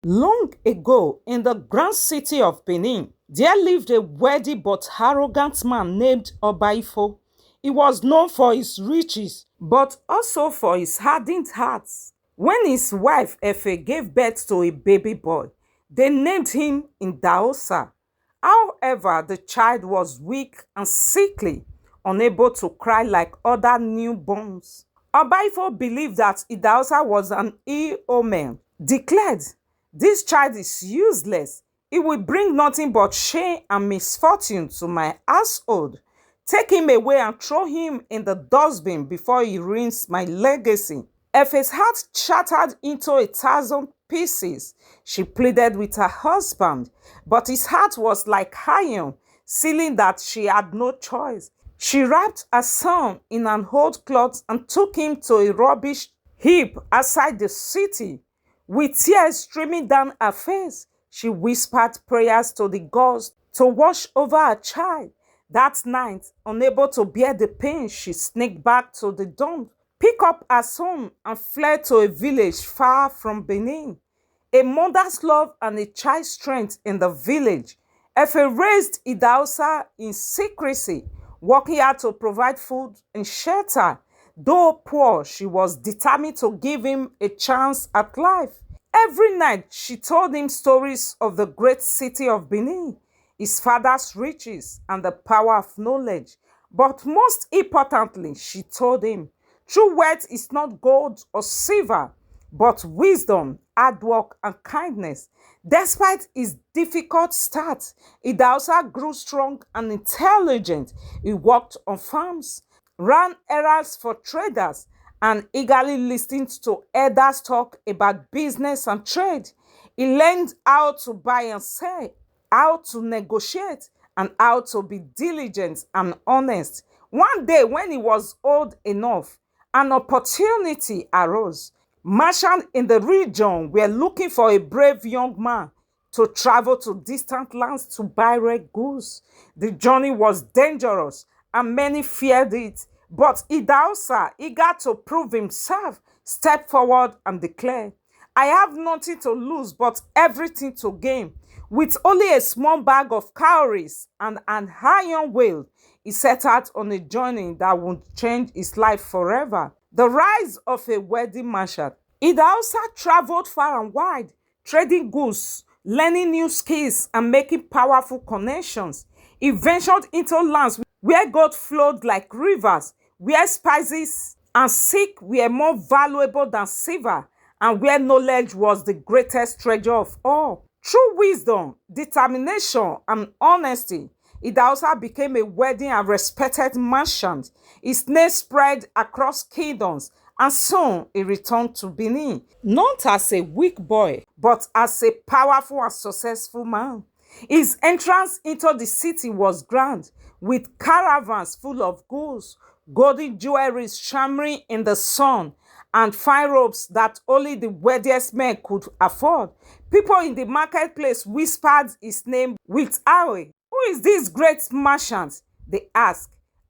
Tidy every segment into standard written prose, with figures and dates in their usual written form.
Long ago, in the grand city of Benin, there lived a wealthy but arrogant man named Obaifo. He was known for his riches, but also for his hardened heart. When his wife Efe gave birth to a baby boy, they named him Indaosa. However, the child was weak and sickly, unable to cry like other newborns. Obaifo believed that Idaosa was an ill omen, declared, "This child is useless. It will bring nothing but shame and misfortune to my household. Take him away and throw him in the dustbin before he ruins my legacy." Efe's heart shattered into 1,000 pieces. She pleaded with her husband, but his heart was like iron, sealing that she had no choice. She wrapped her son in an old cloth and took him to a rubbish heap outside the city. With tears streaming down her face, she whispered prayers to the gods to watch over her child. That night, unable to bear the pain, she sneaked back to the dump, picked up her son, and fled to a village far from Benin. A mother's love and a child's strength in the village. Efe raised Idaosa in secrecy, working hard to provide food and shelter. Though poor, she was determined to give him a chance at life. Every night, she told him stories of the great city of Benin, his father's riches, and the power of knowledge. But most importantly, she told him, true wealth is not gold or silver, but wisdom, hard work, and kindness. Despite his difficult start, Idaosa grew strong and intelligent. He worked on farms, ran errands for traders, and eagerly listened to elders talk about business and trade. He learned how to buy and sell, how to negotiate, and how to be diligent and honest. One day, when he was old enough, an opportunity arose. Merchants in the region were looking for a brave young man to travel to distant lands to buy rare goods. The journey was dangerous and many feared it. But Idaosa, eager to prove himself, stepped forward and declared, "I have nothing to lose but everything to gain." With only a small bag of cowries and an iron wheel, he set out on a journey that would change his life forever. The rise of a wealthy merchant. Idaosa traveled far and wide, trading goods, learning new skills, and making powerful connections. He ventured into lands where gold flowed like rivers, where spices and silk were more valuable than silver, and where knowledge was the greatest treasure of all. Through wisdom, determination, and honesty, Idaosa became a wealthy and respected merchant. His name spread across kingdoms, and soon he returned to Benin, not as a weak boy, but as a powerful and successful man. His entrance into the city was grand, with caravans full of goods, golden jewelry shimmering in the sun, and fine robes that only the wealthiest men could afford. People in the marketplace whispered his name with awe. "Who is this great merchant?" they asked.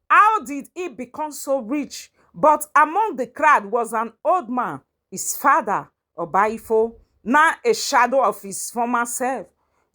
"How did he become so rich?" But among the crowd was an old man, his father, Obaifo, now a shadow of his former self.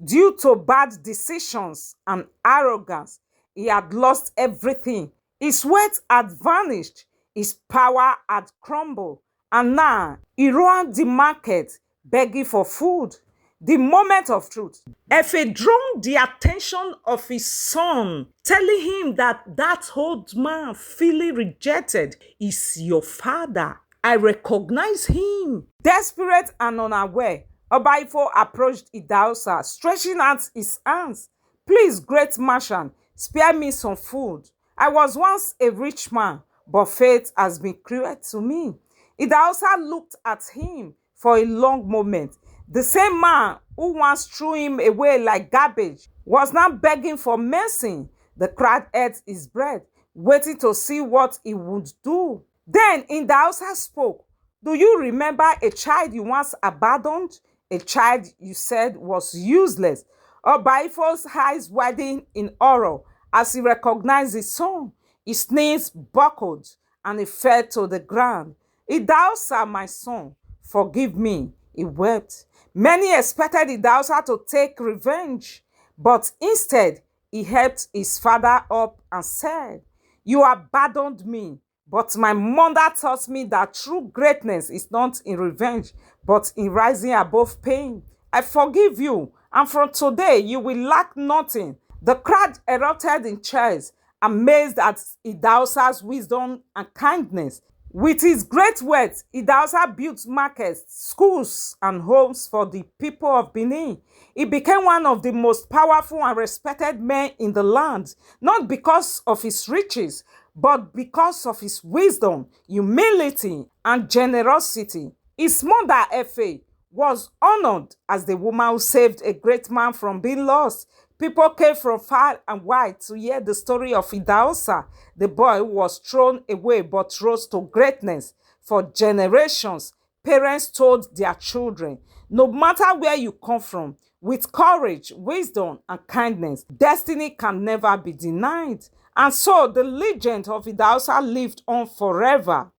Due to bad decisions and arrogance, he had lost everything. His wealth had vanished, his power had crumbled, and now he roamed the market begging for food. The moment of truth. Efe drew the attention of his son, telling him that old man, feeling rejected, is your father. I recognize him. Desperate and unaware, Obaifo approached Idaosa, stretching out his hands. "Please, great merchant, spare me some food. I was once a rich man, but fate has been cruel to me." Idaosa looked at him for a long moment. The same man who once threw him away like garbage was now begging for mercy. The crowd ate his bread, waiting to see what he would do. Then Idaosa spoke. "Do you remember a child you once abandoned? A child you said was useless?" Obaifo's eyes widened in horror as he recognized his son. His knees buckled and he fell to the ground. "Idaosa, my son, forgive me," he wept. Many expected Idausa to take revenge, but instead he helped his father up and said, "You abandoned me, but my mother taught me that true greatness is not in revenge, but in rising above pain. I forgive you, and from today you will lack nothing." The crowd erupted in cheers, amazed at Idausa's wisdom and kindness. With his great wealth, Idausa built markets, schools, and homes for the people of Benin. He became one of the most powerful and respected men in the land, not because of his riches, but because of his wisdom, humility, and generosity. His mother, Efe, was honored as the woman who saved a great man from being lost. People came from far and wide to hear the story of Idausa, the boy who was thrown away but rose to greatness. For generations, parents told their children, no matter where you come from, with courage, wisdom, and kindness, destiny can never be denied. And so the legend of Idausa lived on forever.